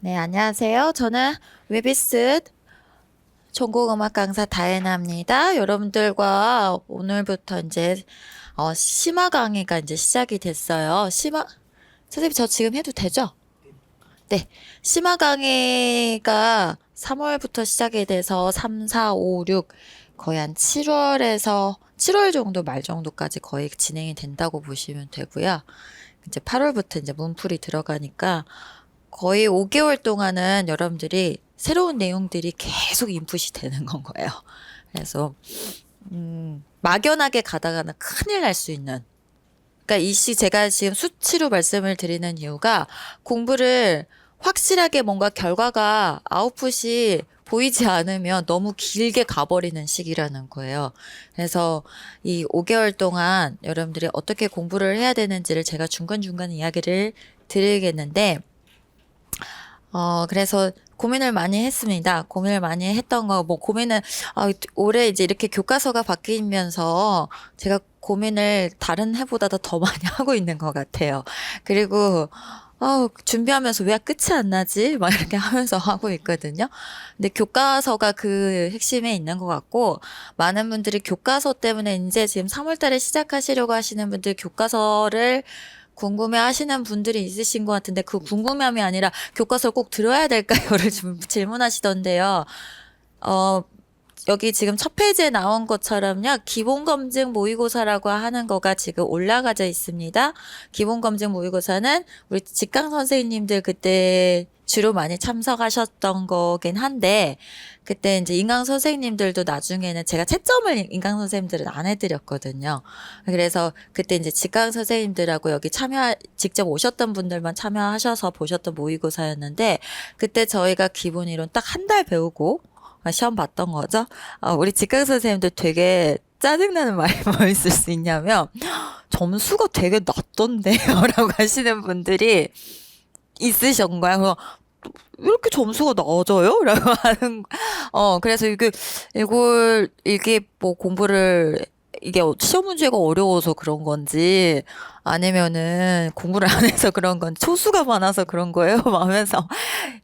네, 안녕하세요. 저는 웨비스 전국음악 강사 다혜나입니다. 여러분들과 오늘부터 이제 심화 강의가 이제 시작이 됐어요. 선생님 저 지금 해도 되죠? 네. 심화 강의가 3월부터 시작이 돼서 3, 4, 5, 6 거의 한 7월에서 7월 정도 말 정도까지 거의 진행이 된다고 보시면 되고요. 이제 8월부터 이제 문풀이 들어가니까 거의 5개월 동안은 여러분들이 새로운 내용들이 계속 인풋이 되는 건 거예요. 그래서 막연하게 가다가는 큰일 날 수 있는. 그러니까 제가 지금 수치로 말씀을 드리는 이유가 공부를 확실하게 뭔가 결과가 아웃풋이 보이지 않으면 너무 길게 가버리는 시기라는 거예요. 그래서 이 5개월 동안 여러분들이 어떻게 공부를 해야 되는지를 제가 중간중간 이야기를 드리겠는데, 그래서 고민을 많이 했습니다. 고민을 많이 했던 거, 올해 이제 이렇게 교과서가 바뀌면서 제가 고민을 다른 해보다 더 많이 하고 있는 것 같아요. 그리고, 준비하면서 왜 끝이 안 나지? 막 이렇게 하면서 하고 있거든요. 근데 교과서가 그 핵심에 있는 것 같고, 많은 분들이 교과서 때문에 이제 지금 3월 달에 시작하시려고 하시는 분들 교과서를 궁금해 하시는 분들이 있으신 것 같은데 그 궁금함이 아니라 교과서를 꼭 들어야 될까요?를 좀 질문하시던데요. 어, 여기 지금 첫 페이지에 나온 것처럼요. 기본검증 모의고사라고 하는 거가 지금 올라가져 있습니다. 기본검증 모의고사는 우리 직강 선생님들 그때 주로 많이 참석하셨던 거긴 한데, 그때 이제 인강 선생님들도 나중에는 제가 채점을 인강 선생님들은 안 해드렸거든요. 그래서 그때 이제 직강 선생님들하고 여기 직접 오셨던 분들만 참여하셔서 보셨던 모의고사였는데, 그때 저희가 기본 이론 딱 한 달 배우고, 시험 봤던 거죠. 우리 직강 선생님들 되게 짜증나는 말이 뭐 있을 수 있냐면, 점수가 되게 낮던데요? 라고 하시는 분들이 있으신 거야. 그래서 이렇게 점수가 낮아요? 라고 그래서 이게 뭐 이게 시험 문제가 어려워서 그런 건지, 아니면은 공부를 안 해서 그런 건 초수가 많아서 그런 거예요? 막 하면서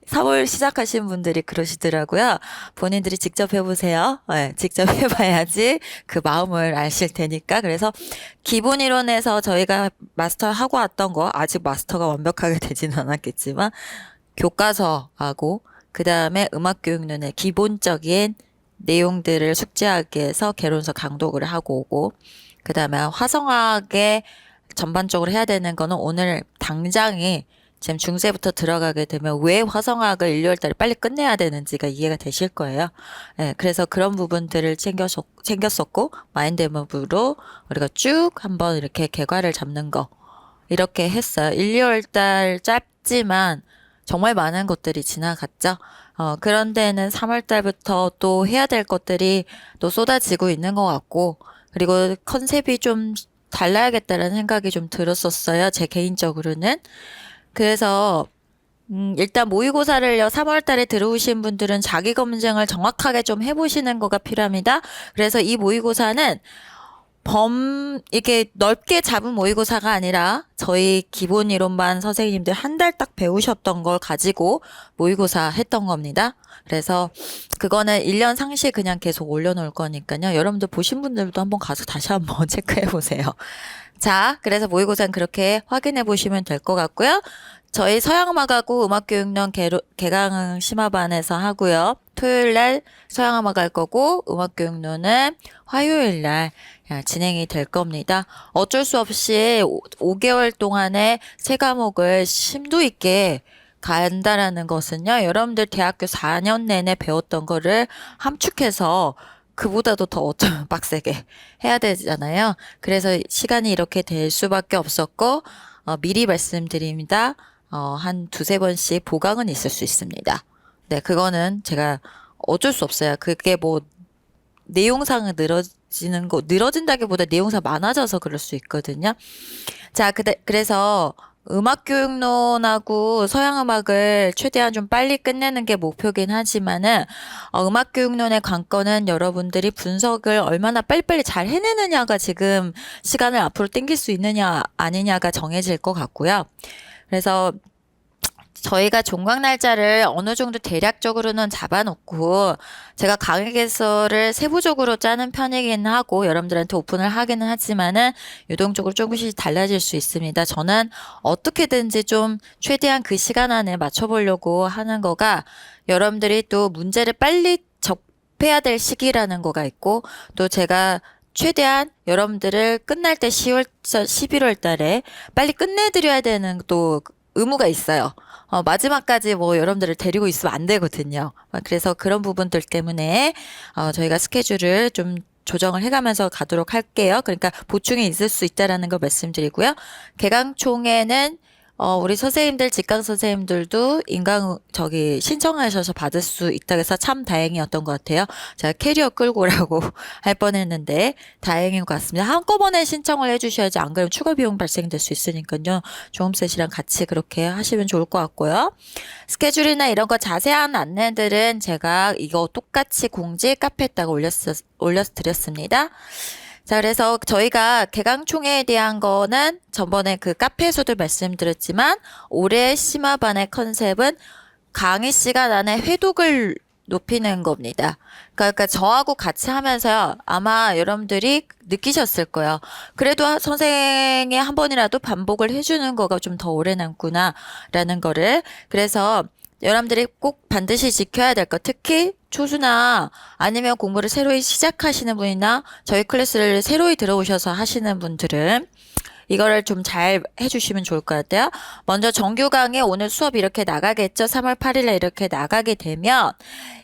4월 시작하신 분들이 그러시더라고요. 본인들이 직접 해보세요. 네, 직접 해봐야지 그 마음을 아실 테니까. 그래서 기본 이론에서 저희가 마스터하고 왔던 거, 아직 마스터가 완벽하게 되지는 않았겠지만, 교과서하고, 그 다음에 음악교육론의 기본적인 내용들을 숙지하기 위해서 개론서 강독을 하고 오고, 그 다음에 화성학에 전반적으로 해야 되는 거는 오늘 당장이 지금 중세부터 들어가게 되면 왜 화성학을 1, 2월 달에 빨리 끝내야 되는지가 이해가 되실 거예요. 예, 그래서 그런 부분들을 챙겼었고, 마인드맵으로 우리가 쭉 한번 이렇게 개괄을 잡는 거, 이렇게 했어요. 1, 2월 달 짧지만 정말 많은 것들이 지나갔죠. 그런 데는 3월 달부터 또 해야 될 것들이 또 쏟아지고 있는 것 같고, 그리고 컨셉이 좀 달라야겠다라는 생각이 좀 들었었어요. 제 개인적으로는. 그래서 일단 모의고사를요, 3월 달에 들어오신 분들은 자기 검증을 정확하게 좀 해보시는 거가 필요합니다. 그래서 이 모의고사는 이렇게 넓게 잡은 모의고사가 아니라 저희 기본 이론반 선생님들 한 달 딱 배우셨던 걸 가지고 모의고사 했던 겁니다. 그래서 그거는 1년 상시 그냥 계속 올려놓을 거니까요. 여러분들 보신 분들도 한번 가서 다시 한번 체크해 보세요. 자, 그래서 모의고사는 그렇게 확인해 보시면 될 것 같고요. 저희 서양음악하고 음악교육론 개강 심화반에서 하고요. 토요일 날 서양음악 할 거고 음악교육론은 화요일 날 진행이 될 겁니다. 어쩔 수 없이 5개월 동안에 세 과목을 심도 있게 간다라는 것은요. 여러분들 대학교 4년 내내 배웠던 거를 함축해서 그보다도 더 어쩌면 빡세게 해야 되잖아요. 그래서 시간이 이렇게 될 수밖에 없었고, 미리 말씀드립니다. 한 두세 번씩 보강은 있을 수 있습니다. 네, 그거는 제가 어쩔 수 없어요. 그게 뭐, 내용상은 늘어진다기보다 내용상 많아져서 그럴 수 있거든요. 자, 그래서 음악교육론하고 서양음악을 최대한 좀 빨리 끝내는 게 목표긴 하지만은, 음악교육론의 관건은 여러분들이 분석을 얼마나 빨리빨리 잘 해내느냐가 지금 시간을 앞으로 당길 수 있느냐, 아니냐가 정해질 것 같고요. 그래서 저희가 종강 날짜를 어느 정도 대략적으로는 잡아놓고 제가 강의 개설을 세부적으로 짜는 편이긴 하고 여러분들한테 오픈을 하기는 하지만은 유동적으로 조금씩 달라질 수 있습니다. 저는 어떻게든지 좀 최대한 그 시간 안에 맞춰보려고 하는 거가 여러분들이 또 문제를 빨리 접해야 될 시기라는 거가 있고 또 제가 최대한 여러분들을 끝날 때 10월, 11월 달에 빨리 끝내드려야 되는 또 의무가 있어요. 마지막까지 뭐 여러분들을 데리고 있으면 안 되거든요. 그래서 그런 부분들 때문에 저희가 스케줄을 좀 조정을 해가면서 가도록 할게요. 그러니까 보충이 있을 수 있다라는 걸 말씀드리고요. 개강총회는 우리 선생님들, 직강 선생님들도 신청하셔서 받을 수 있다고 해서 참 다행이었던 것 같아요. 제가 캐리어 끌고 오라고 할 뻔했는데 다행인 것 같습니다. 한꺼번에 신청을 해주셔야지 안 그러면 추가 비용 발생될 수 있으니까요. 조음셋이랑 같이 그렇게 하시면 좋을 것 같고요. 스케줄이나 이런 거 자세한 안내들은 제가 이거 똑같이 공지 카페에다가 올려드렸습니다. 자, 그래서 저희가 개강총회에 대한 거는 전번에 그 카페에서도 말씀드렸지만 올해 심화반의 컨셉은 강의 시간 안에 회독을 높이는 겁니다. 그러니까 저하고 같이 하면서요. 아마 여러분들이 느끼셨을 거예요. 그래도 선생이 한 번이라도 반복을 해주는 거가 좀 더 오래 남구나라는 거를. 그래서 여러분들이 꼭 반드시 지켜야 될 것, 특히 초수나 아니면 공부를 새로이 시작하시는 분이나 저희 클래스를 새로이 들어오셔서 하시는 분들은 이거를 좀 잘 해주시면 좋을 것 같아요. 먼저 정규 강의 오늘 수업 이렇게 나가겠죠. 3월 8일에 이렇게 나가게 되면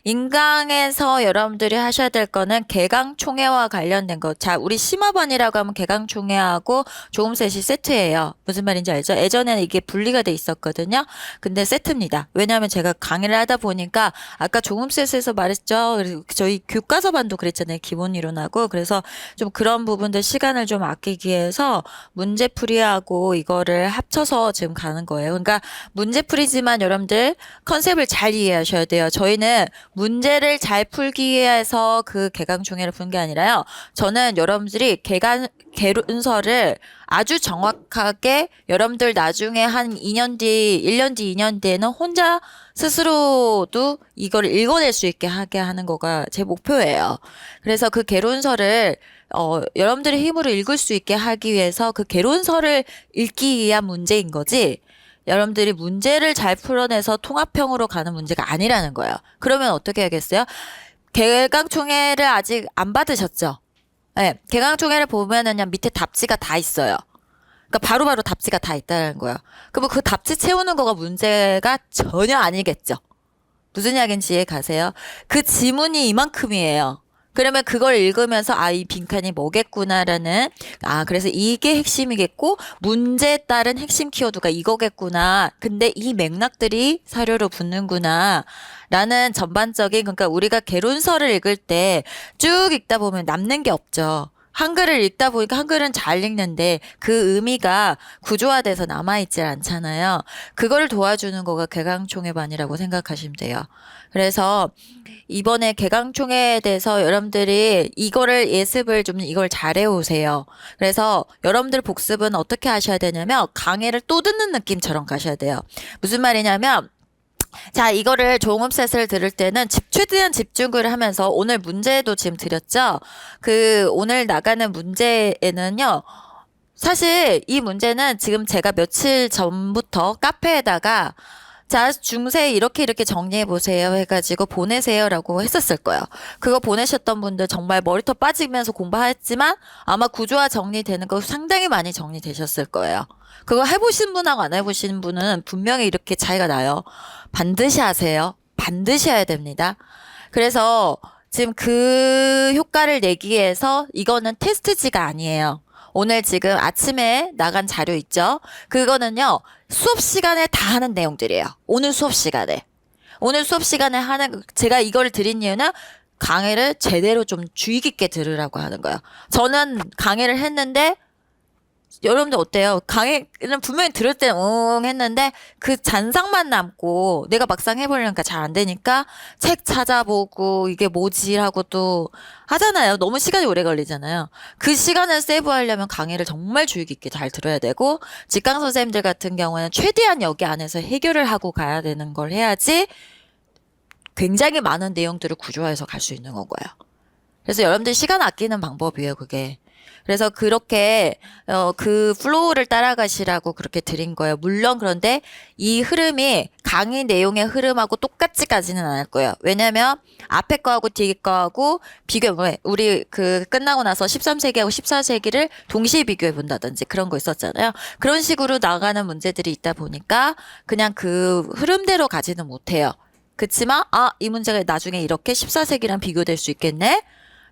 인강에서 여러분들이 하셔야 될 거는 개강총회와 관련된 거. 자, 우리 심화반이라고 하면 개강총회하고 조음셋이 세트예요. 무슨 말인지 알죠? 예전에는 이게 분리가 돼 있었거든요. 근데 세트입니다. 왜냐하면 제가 강의를 하다 보니까 아까 조음셋에서 말했죠. 저희 교과서반도 그랬잖아요. 기본이론하고. 그래서 좀 그런 부분들 시간을 좀 아끼기 위해서 문제풀이하고 이거를 합쳐서 지금 가는 거예요. 그러니까 문제풀이지만 여러분들 컨셉을 잘 이해하셔야 돼요. 저희는 문제를 잘 풀기 위해서 그 개강총회를 푼 게 아니라요. 저는 여러분들이 개론서를 아주 정확하게 여러분들 나중에 한 2년 뒤, 1년 뒤, 2년 뒤에는 혼자 스스로도 이걸 읽어낼 수 있게 하게 하는 거가 제 목표예요. 그래서 그 개론서를 여러분들의 힘으로 읽을 수 있게 하기 위해서 그 개론서를 읽기 위한 문제인 거지. 여러분들이 문제를 잘 풀어내서 통합형으로 가는 문제가 아니라는 거예요. 그러면 어떻게 하겠어요? 개강총회를 아직 안 받으셨죠? 네, 개강총회를 보면은 그냥 밑에 답지가 다 있어요. 그러니까 바로바로 답지가 다 있다는 거예요. 그럼 그 답지 채우는 거가 문제가 전혀 아니겠죠? 무슨 이야기인지 이해 가세요? 그 지문이 이만큼이에요. 그러면 그걸 읽으면서 이 빈칸이 뭐겠구나라는 그래서 이게 핵심이겠고 문제에 따른 핵심 키워드가 이거겠구나. 근데 이 맥락들이 사료로 붙는구나. 라는 전반적인 그러니까 우리가 개론서를 읽을 때 쭉 읽다 보면 남는 게 없죠. 한글을 읽다 보니까 한글은 잘 읽는데 그 의미가 구조화돼서 남아있질 않잖아요. 그걸 도와주는 거가 개강총회반이라고 생각하시면 돼요. 그래서 이번에 개강총회에 대해서 여러분들이 이거를 예습을 좀 이걸 잘 해오세요. 그래서 여러분들 복습은 어떻게 하셔야 되냐면 강의를 또 듣는 느낌처럼 가셔야 돼요. 무슨 말이냐면 자, 이거를 종업셋을 들을 때는 최대한 집중을 하면서 오늘 문제도 지금 드렸죠? 오늘 나가는 문제에는요, 사실 이 문제는 지금 제가 며칠 전부터 카페에다가 자, 중세 이렇게 정리해보세요 해가지고 보내세요라고 했었을 거예요. 그거 보내셨던 분들 정말 머리털 빠지면서 공부했지만 아마 구조화 정리되는 거 상당히 많이 정리되셨을 거예요. 그거 해보신 분하고 안 해보신 분은 분명히 이렇게 차이가 나요. 반드시 하세요. 반드시 해야 됩니다. 그래서 지금 그 효과를 내기 위해서 이거는 테스트지가 아니에요. 오늘 지금 아침에 나간 자료 있죠? 그거는요, 수업 시간에 다 하는 내용들이에요. 오늘 수업 시간에. 오늘 수업 시간에 제가 이걸 드린 이유는 강의를 제대로 좀 주의 깊게 들으라고 하는 거예요. 저는 강의를 했는데 여러분들 어때요? 강의는 분명히 들을 때는 했는데 그 잔상만 남고 내가 막상 해보려니까 잘 안 되니까 책 찾아보고 이게 뭐지 하고 또 하잖아요. 너무 시간이 오래 걸리잖아요. 그 시간을 세이브하려면 강의를 정말 주의 깊게 잘 들어야 되고 직강 선생님들 같은 경우에는 최대한 여기 안에서 해결을 하고 가야 되는 걸 해야지 굉장히 많은 내용들을 구조화해서 갈 수 있는 거고요. 그래서 여러분들 시간 아끼는 방법이에요, 그게. 그래서 그렇게 그 플로우를 따라가시라고 그렇게 드린 거예요. 물론 그런데 이 흐름이 강의 내용의 흐름하고 똑같이 가지는 않을 거예요. 왜냐면 앞에 거하고 뒤에 거하고 우리 그 끝나고 나서 13세기하고 14세기를 동시에 비교해 본다든지 그런 거 있었잖아요. 그런 식으로 나가는 문제들이 있다 보니까 그냥 그 흐름대로 가지는 못해요. 그치만 이 문제가 나중에 이렇게 14세기랑 비교될 수 있겠네?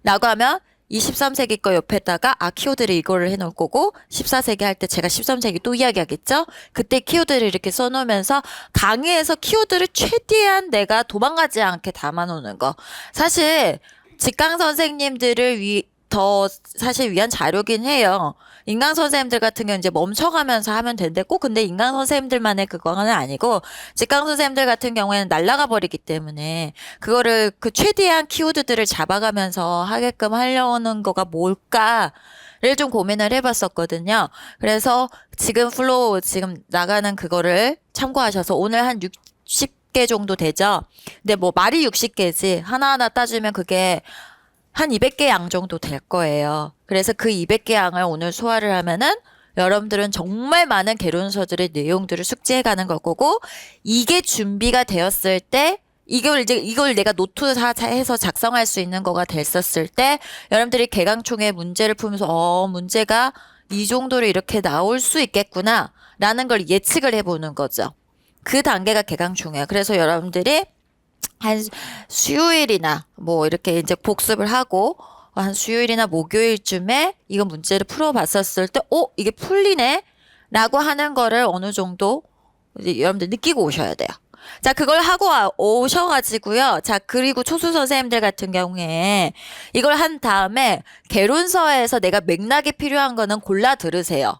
라고 하면 23세기 거 옆에다가 키워드를 이거를 해놓을 거고 14세기 할 때 제가 13세기 또 이야기하겠죠? 그때 키워드를 이렇게 써놓으면서 강의에서 키워드를 최대한 내가 도망가지 않게 담아놓는 거. 사실 직강 선생님들을 더 사실 위한 자료긴 해요. 인강 선생님들 같은 경우는 이제 멈춰가면서 하면 되는데 꼭 근데 인강 선생님들만의 그거는 아니고 직강 선생님들 같은 경우에는 날아가 버리기 때문에 그거를 그 최대한 키워드들을 잡아가면서 하게끔 하려는 거가 뭘까를 좀 고민을 해봤었거든요. 그래서 지금 플로우 지금 나가는 그거를 참고하셔서 오늘 한 60개 정도 되죠. 근데 뭐 말이 60개지 하나하나 따지면 그게 한 200개 양 정도 될 거예요. 그래서 그 200개 양을 오늘 소화를 하면은 여러분들은 정말 많은 개론서들의 내용들을 숙지해 가는 걸 거고 이게 준비가 되었을 때 이걸 내가 노트해서 작성할 수 있는 거가 됐었을 때 여러분들이 개강총회 문제를 풀면서 문제가 이 정도로 이렇게 나올 수 있겠구나 라는 걸 예측을 해보는 거죠. 그 단계가 개강총회예요. 그래서 여러분들이 한 수요일이나 뭐 이렇게 이제 복습을 하고 한 수요일이나 목요일쯤에 이거 문제를 풀어봤었을 때 이게 풀리네 라고 하는 거를 어느 정도 이제 여러분들 느끼고 오셔야 돼요. 자, 그걸 하고 오셔가지고요. 자, 그리고 초수 선생님들 같은 경우에 이걸 한 다음에 개론서에서 내가 맥락이 필요한 거는 골라 들으세요.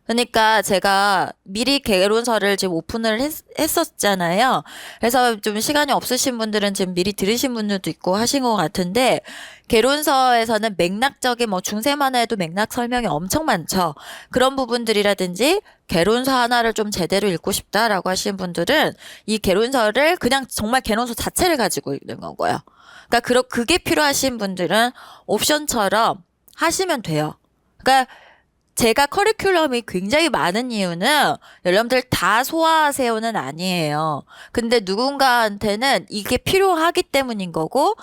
그러니까 제가 미리 개론서를 지금 오픈을 했었잖아요. 그래서 좀 시간이 없으신 분들은 지금 미리 들으신 분들도 있고 하신 것 같은데 개론서에서는 맥락적인 뭐 중세만 해도 맥락 설명이 엄청 많죠. 그런 부분들이라든지 개론서 하나를 좀 제대로 읽고 싶다라고 하시는 분들은 이 개론서를 그냥 정말 개론서 자체를 가지고 있는 거고요. 그러니까 그게 필요하신 분들은 옵션처럼 하시면 돼요. 그러니까 제가 커리큘럼이 굉장히 많은 이유는 여러분들 다 소화하세요는 아니에요. 근데 누군가한테는 이게 필요하기 때문인 거고,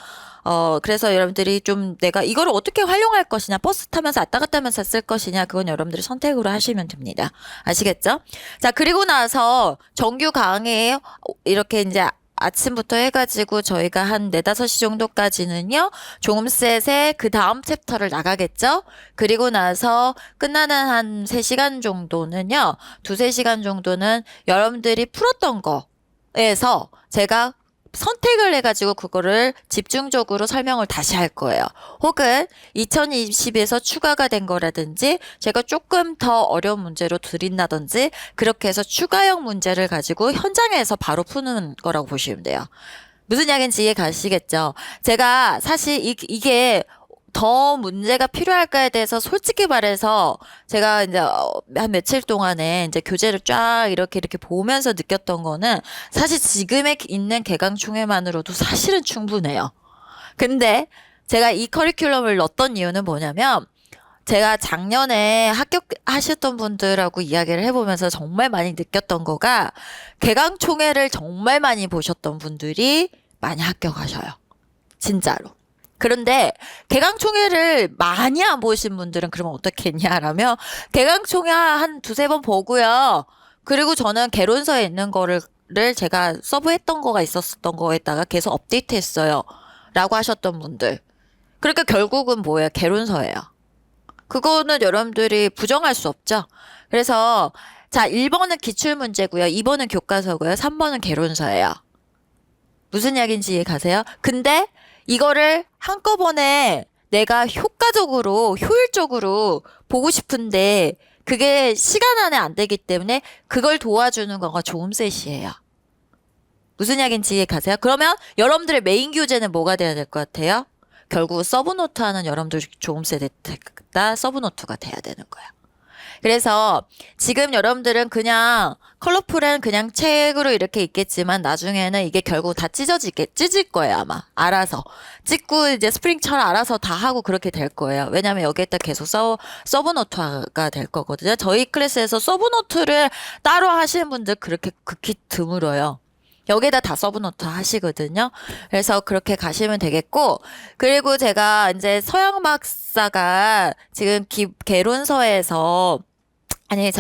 그래서 여러분들이 좀 내가 이거를 어떻게 활용할 것이냐, 버스 타면서 왔다 갔다 하면서 쓸 것이냐, 그건 여러분들이 선택으로 하시면 됩니다. 아시겠죠? 자, 그리고 나서 정규 강의 이렇게 이제 아침부터 해가지고 저희가 한 4, 5시 정도까지는요, 종음셋의 그 다음 챕터를 나가겠죠? 그리고 나서 끝나는 한 3시간 정도는요, 2, 3시간 정도는 여러분들이 풀었던 거에서 제가 선택을 해가지고 그거를 집중적으로 설명을 다시 할 거예요. 혹은 2020에서 추가가 된 거라든지 제가 조금 더 어려운 문제로 드린다든지 그렇게 해서 추가형 문제를 가지고 현장에서 바로 푸는 거라고 보시면 돼요. 무슨 이야기인지 이해 가시겠죠? 제가 사실 이게 더 문제가 필요할까에 대해서 솔직히 말해서 제가 이제 한 며칠 동안에 이제 교재를 쫙 이렇게 보면서 느꼈던 거는 사실 지금에 있는 개강총회만으로도 사실은 충분해요. 근데 제가 이 커리큘럼을 넣었던 이유는 뭐냐면 제가 작년에 합격하셨던 분들하고 이야기를 해보면서 정말 많이 느꼈던 거가 개강총회를 정말 많이 보셨던 분들이 많이 합격하셔요. 진짜로. 그런데 개강총회를 많이 안 보신 분들은 그러면 어떻게 했냐라면 개강총회 한 2-3번 보고요. 그리고 저는 개론서에 있는 거를 제가 서브했던 거가 있었던 거에다가 계속 업데이트했어요. 라고 하셨던 분들. 그러니까 결국은 뭐예요? 개론서예요. 그거는 여러분들이 부정할 수 없죠. 그래서 자 1번은 기출문제고요. 2번은 교과서고요. 3번은 개론서예요. 무슨 이야기인지 이해 가세요? 근데 이거를 한꺼번에 내가 효율적으로 보고 싶은데 그게 시간 안에 안 되기 때문에 그걸 도와주는 거가 조음셋이에요. 무슨 이야기인지 이해 가세요? 그러면 여러분들의 메인 교재는 뭐가 돼야 될 것 같아요? 결국 서브노트 하는 여러분들 조음셋에다 서브노트가 돼야 되는 거예요. 그래서 지금 여러분들은 그냥 컬러풀한 그냥 책으로 이렇게 있겠지만 나중에는 이게 결국 다 찢어질 거예요, 아마. 알아서. 찍고 이제 스프링처럼 알아서 다 하고 그렇게 될 거예요. 왜냐면 여기에다 계속 서브노트가 될 거거든요. 저희 클래스에서 서브노트를 따로 하시는 분들 그렇게 극히 드물어요. 여기에다 다 서브노트 하시거든요. 그래서 그렇게 가시면 되겠고, 그리고 제가 이제 서양 박사가 지금 개론서에서 아니,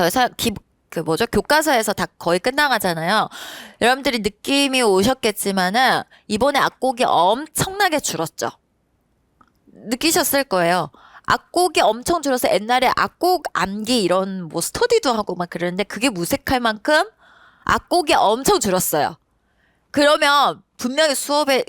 교과서에서 다 거의 끝나가잖아요. 여러분들이 느낌이 오셨겠지만은, 이번에 악곡이 엄청나게 줄었죠. 느끼셨을 거예요. 악곡이 엄청 줄어서 옛날에 악곡 암기 이런 뭐 스터디도 하고 막 그러는데, 그게 무색할 만큼 악곡이 엄청 줄었어요. 그러면 분명히 수업에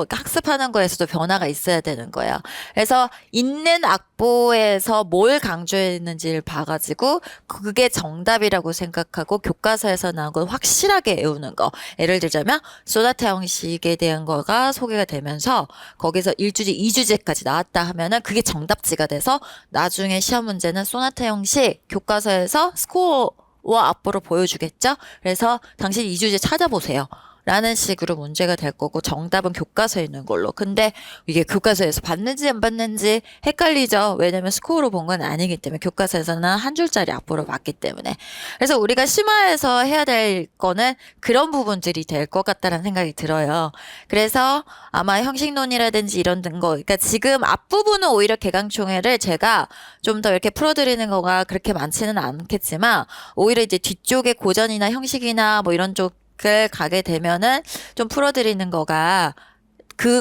학습하는 거에서도 변화가 있어야 되는 거예요. 그래서 있는 악보에서 뭘 강조했는지를 봐가지고 그게 정답이라고 생각하고 교과서에서 나온 걸 확실하게 외우는 거. 예를 들자면 소나타 형식에 대한 거가 소개가 되면서 거기서 1주제, 2주제까지 나왔다 하면은 그게 정답지가 돼서 나중에 시험 문제는 소나타 형식 교과서에서 스코어와 악보를 보여주겠죠. 그래서 당신 2주제 찾아보세요. 라는 식으로 문제가 될 거고 정답은 교과서에 있는 걸로. 근데 이게 교과서에서 봤는지 안 봤는지 헷갈리죠. 왜냐면 스코어로 본 건 아니기 때문에 교과서에서는 한 줄짜리 악보로 봤기 때문에. 그래서 우리가 심화해서 해야 될 거는 그런 부분들이 될 것 같다는 생각이 들어요. 그래서 아마 형식론이라든지 이런 거, 그러니까 지금 앞부분은 오히려 개강총회를 제가 좀 더 이렇게 풀어드리는 거가 그렇게 많지는 않겠지만 오히려 이제 뒤쪽에 고전이나 형식이나 뭐 이런 쪽 을 가게 되면은 좀 풀어드리는 거가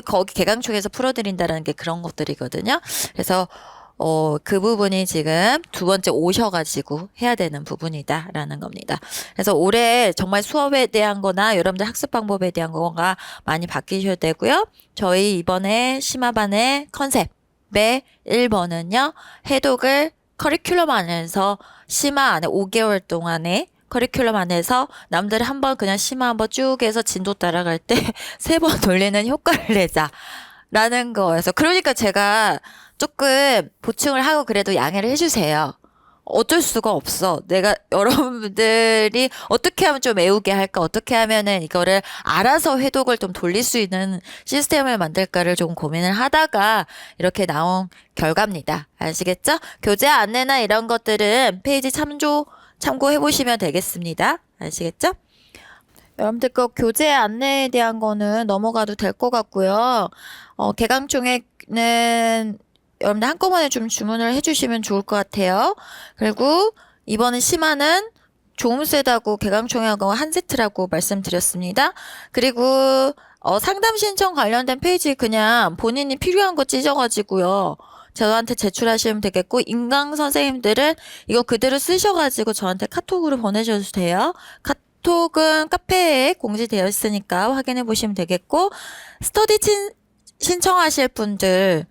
거기 개강총에서 풀어드린다라는 게 그런 것들이거든요. 그래서 그 부분이 지금 두 번째 오셔가지고 해야 되는 부분이다라는 겁니다. 그래서 올해 정말 수업에 대한 거나 여러분들 학습 방법에 대한 거가 많이 바뀌셔야 되고요. 저희 이번에 심화반의 컨셉의 1번은요. 해독을 커리큘럼 안에서 심화 안에 5개월 동안에 커리큘럼 안에서 남들 한번 그냥 심화 한번 쭉 해서 진도 따라갈 때 3번 돌리는 효과를 내자라는 거여서 그러니까 제가 조금 보충을 하고 그래도 양해를 해주세요. 어쩔 수가 없어. 내가 여러분들이 어떻게 하면 좀 외우게 할까? 어떻게 하면은 이거를 알아서 회독을 좀 돌릴 수 있는 시스템을 만들까를 좀 고민을 하다가 이렇게 나온 결과입니다. 아시겠죠? 교재 안내나 이런 것들은 페이지 참고해 보시면 되겠습니다. 아시겠죠? 여러분들 거 교재 안내에 대한 거는 넘어가도 될 것 같고요. 개강총회는 여러분들 한꺼번에 좀 주문을 해주시면 좋을 것 같아요. 그리고 이번에 심화는 조음셋하고 개강총회하고 한 세트라고 말씀드렸습니다. 그리고 상담 신청 관련된 페이지 그냥 본인이 필요한 거 찢어가지고요. 저한테 제출하시면 되겠고 인강 선생님들은 이거 그대로 쓰셔가지고 저한테 카톡으로 보내줘도 돼요. 카톡은 카페에 공지되어 있으니까 확인해 보시면 되겠고 스터디 신청하실 분들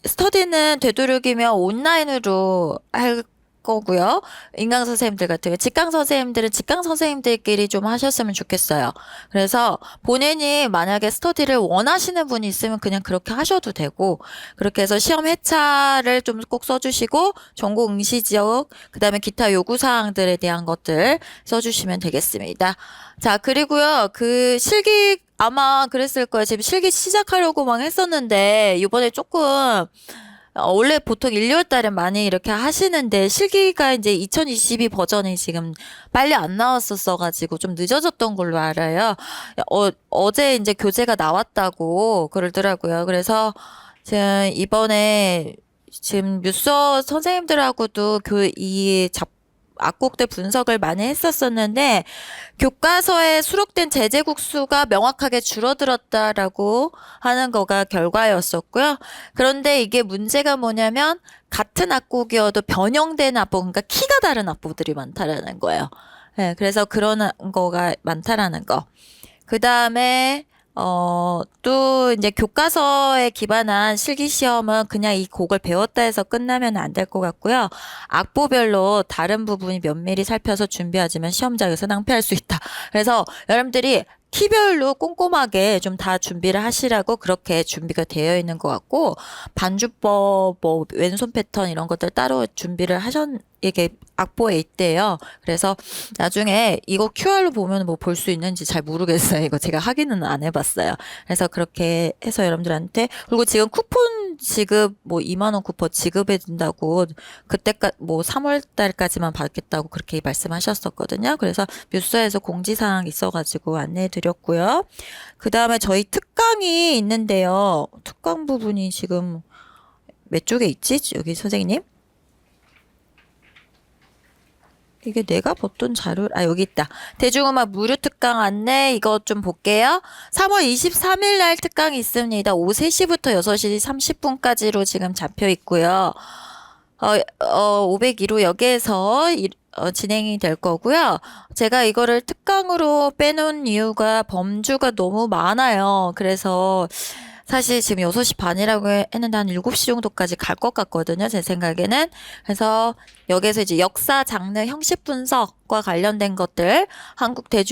스터디는 되도록이면 온라인으로 할 거고요. 인강 선생님들 같은 경우 직강 선생님들은 직강 선생님들끼리 좀 하셨으면 좋겠어요. 그래서 본인이 만약에 스터디를 원하시는 분이 있으면 그냥 그렇게 하셔도 되고 그렇게 해서 시험 회차를 좀 꼭 써주시고 전공 응시 지역 그다음에 기타 요구 사항들에 대한 것들 써주시면 되겠습니다. 자 그리고요 그 실기 아마 그랬을 거예요. 지금 실기 시작하려고 막 했었는데 이번에 조금 원래 보통 1, 2월 달에 많이 이렇게 하시는데 실기가 이제 2022 버전이 지금 빨리 안 나왔었어가지고 좀 늦어졌던 걸로 알아요. 어제 이제 교재가 나왔다고 그러더라고요. 그래서 지금 이번에 지금 뮤서 선생님들하고도 악곡들 분석을 많이 했었었는데 교과서에 수록된 제재국 수가 명확하게 줄어들었다라고 하는 거가 결과였었고요. 그런데 이게 문제가 뭐냐면 같은 악곡이어도 변형된 악곡, 그러니까 키가 다른 악곡들이 많다라는 거예요. 네, 그래서 그런 거가 많다라는 거. 그 다음에 또 이제 교과서에 기반한 실기 시험은 그냥 이 곡을 배웠다 해서 끝나면 안 될 것 같고요. 악보별로 다른 부분이 면밀히 살펴서 준비하지만 시험장에서 낭피할 수 있다. 그래서 여러분들이 키별로 꼼꼼하게 좀 다 준비를 하시라고 그렇게 준비가 되어 있는 것 같고, 반주법, 뭐, 왼손 패턴 이런 것들 따로 준비를 이게 악보에 있대요. 그래서 나중에 이거 QR로 보면 뭐 볼 수 있는지 잘 모르겠어요. 이거 제가 확인은 안 해봤어요. 그래서 그렇게 해서 여러분들한테, 그리고 지금 쿠폰 지급, 뭐 2만 원 쿠폰 지급해 준다고, 그때까지, 뭐 3월 달까지만 받겠다고 그렇게 말씀하셨었거든요. 그래서 뉴스에서 공지사항 있어가지고 안내해 드렸고요. 그 다음에 저희 특강이 있는데요. 특강 부분이 지금 몇 쪽에 있지? 여기 선생님? 이게 내가 봤던 자료, 여기 있다. 대중음악 무료 특강 안내, 이거 좀 볼게요. 3월 23일 날 특강이 있습니다. 오후 3시부터 6시 30분까지로 지금 잡혀 있고요. 501호 역에서 진행이 될 거고요. 제가 이거를 특강으로 빼놓은 이유가 범주가 너무 많아요. 그래서 사실 지금 6시 반이라고 했는데 한 7시 정도까지 갈 것 같거든요. 제 생각에는. 그래서 여기서 이제 역사, 장르, 형식 분석과 관련된 것들,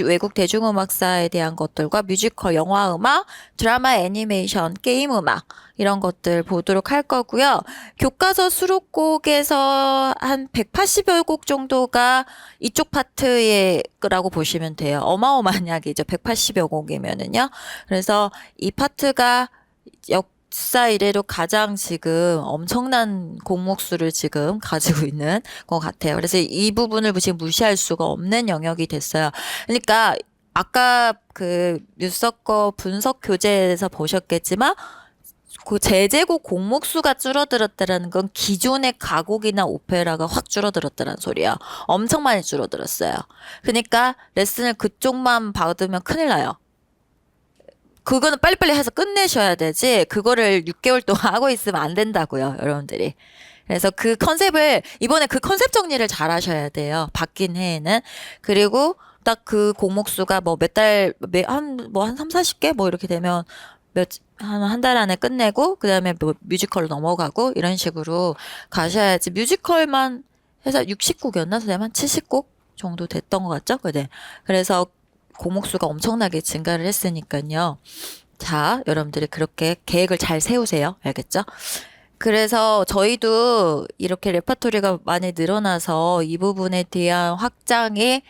외국 대중음악사에 대한 것들과 뮤지컬, 영화 음악, 드라마, 애니메이션, 게임 음악 이런 것들 보도록 할 거고요. 교과서 수록곡에서 한 180여 곡 정도가 이쪽 파트라고 보시면 돼요. 어마어마한 양이죠. 180여 곡이면은요. 그래서 이 파트가 역사 이래로 가장 지금 엄청난 곡목 수를 지금 가지고 있는 것 같아요. 그래서 이 부분을 지금 무시할 수가 없는 영역이 됐어요. 그러니까 아까 그 뉴스거 분석 교재에서 보셨겠지만 그 제재곡 곡목 수가 줄어들었다라는 건 기존의 가곡이나 오페라가 확 줄어들었다는 소리야. 엄청 많이 줄어들었어요. 그러니까 레슨을 그쪽만 받으면 큰일 나요. 그거는 빨리빨리 해서 끝내셔야 되지, 그거를 6개월 동안 하고 있으면 안 된다고요, 여러분들이. 그래서 그 컨셉을, 이번에 그 컨셉 정리를 잘 하셔야 돼요. 바뀐 해에는. 그리고 딱 그 곡목수가 뭐 몇 달, 한 3, 40개? 뭐 이렇게 되면 한 달 안에 끝내고, 그 다음에 뭐 뮤지컬로 넘어가고, 이런 식으로 가셔야지. 뮤지컬만 해서 60곡이었나? 선생님 한 70곡 정도 됐던 것 같죠? 그네. 그래서 곡목수가 엄청나게 증가를 했으니까요. 자, 여러분들이 그렇게 계획을 잘 세우세요. 알겠죠? 그래서 저희도 이렇게 레퍼토리가 많이 늘어나서 이 부분에 대한 확장이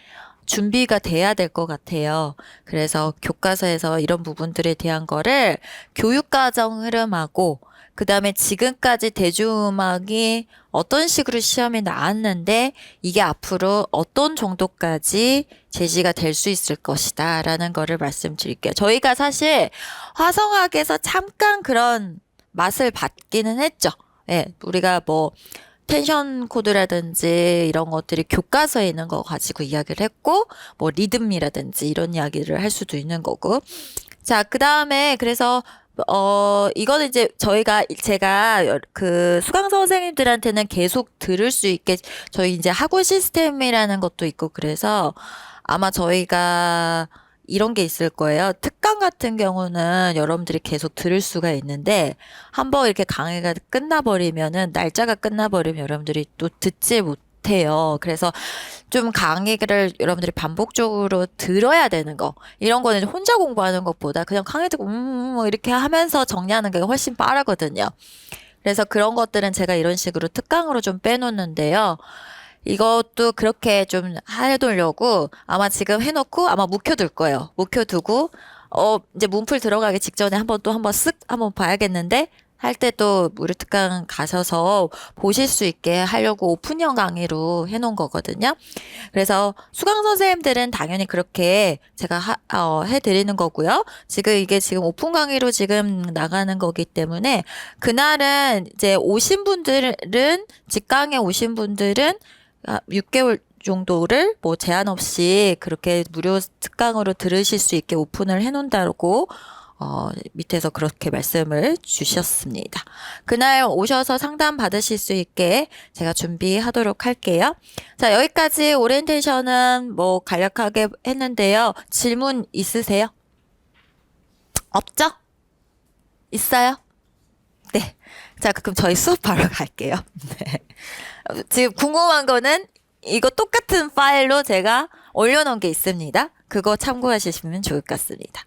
준비가 돼야 될 것 같아요. 그래서 교과서에서 이런 부분들에 대한 거를 교육과정 흐름하고, 그 다음에 지금까지 대중음악이 어떤 식으로 시험에 나왔는데 이게 앞으로 어떤 정도까지 제시가 될 수 있을 것이다 라는 거를 말씀드릴게요. 저희가 사실 화성학에서 잠깐 그런 맛을 받기는 했죠. 예, 우리가 뭐 텐션 코드라든지 이런 것들이 교과서에 있는 거 가지고 이야기를 했고, 뭐 리듬이라든지 이런 이야기를 할 수도 있는 거고. 자, 그 다음에 그래서 이거는 이제 제가 그 수강 선생님들한테는 계속 들을 수 있게 저희 이제 학원 시스템이라는 것도 있고, 그래서 아마 저희가 이런 게 있을 거예요. 특강 같은 경우는 여러분들이 계속 들을 수가 있는데, 한번 이렇게 강의가 끝나버리면은, 날짜가 끝나버리면 여러분들이 또 듣지 못해요. 그래서 좀 강의를 여러분들이 반복적으로 들어야 되는 거. 이런 거는 혼자 공부하는 것보다 그냥 강의 듣고, 뭐 이렇게 하면서 정리하는 게 훨씬 빠르거든요. 그래서 그런 것들은 제가 이런 식으로 특강으로 좀 빼놓는데요. 이것도 그렇게 좀 해두려고 아마 지금 해놓고 아마 묵혀둘 거예요. 묵혀두고, 이제 문풀 들어가기 직전에 한번 쓱 한번 봐야겠는데, 할 때 또 무료 특강 가셔서 보실 수 있게 하려고 오픈형 강의로 해놓은 거거든요. 그래서 수강 선생님들은 당연히 그렇게 제가 해드리는 거고요. 지금 오픈 강의로 지금 나가는 거기 때문에, 그날은 이제 직강에 오신 분들은 6개월 정도를 뭐 제한 없이 그렇게 무료 특강으로 들으실 수 있게 오픈을 해놓는다고 밑에서 그렇게 말씀을 주셨습니다. 그날 오셔서 상담 받으실 수 있게 제가 준비하도록 할게요. 자, 여기까지 오리엔테이션은 뭐 간략하게 했는데요. 질문 있으세요? 없죠? 있어요? 네. 자, 그럼 저희 수업 바로 갈게요. 네. 지금 궁금한 거는 이거 똑같은 파일로 제가 올려놓은 게 있습니다. 그거 참고하시면 좋을 것 같습니다.